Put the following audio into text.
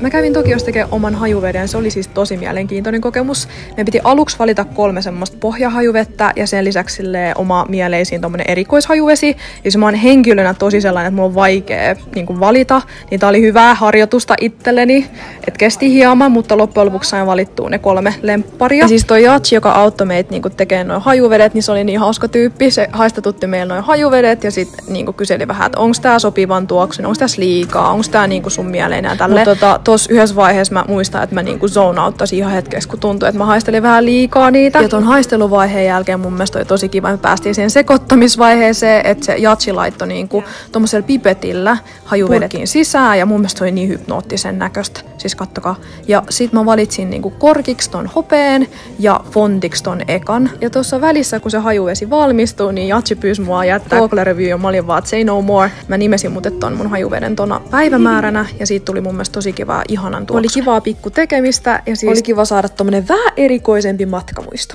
Mä kävin Tokiossa tekemään oman hajuveden, se oli siis tosi mielenkiintoinen kokemus. Me piti aluksi valita 3 semmoista pohjahajuvettä ja sen lisäksi oma mieleisin tommonen erikoishajuvesi. Ja se mä oon henkilönä tosi sellainen, että mulla on vaikea niin valita, niin tää oli hyvää harjoitusta itselleni, että kesti hieman, mutta loppujen lopuksi sain valittua ne 3 lempparia. Ja siis toi Yachi, joka auttoi meitä niin tekemään noin hajuvedet, niin se oli niin hauska tyyppi. Se haistatutti meillä noin hajuvedet ja sitten niin kyseli vähän, että onko tää sopivan tuoksun, onko tässä liikaa, onko tää niin sun mieleinen ja tälleen. Mutta tossa yhdessä vaiheessa mä muistan, että mä niin zone outtasin ihan hetkessä, kun tuntui, että mä haistelin vähän liikaa niitä. Ja ton haisteluvaiheen jälkeen mun mielestä oli tosi kiva, me päästiin siihen sekoittamisvaiheeseen, että se Yachi laittoi niinku tommosella pipetillä hajuveden sisään ja mun mielestä oli niin hypnoottisen näköistä. Siis kattokaa. Ja sit mä valitsin niinku korkiksi ton hopeen ja fontiksi ton ekan. Ja tuossa välissä, kun se hajuvesi valmistui, niin Yachi pyysi mua jättää Google-review ja mä olin vaan, say no more. Mä nimesin muuten ton mun hajuveden tona päivämääränä ja siitä tuli mun mielestä tosi kivaa, ihanan tuoksu. Oli kivaa pikku tekemistä ja siis oli kiva saada tommonen vähän erikoisempi matkamuisto.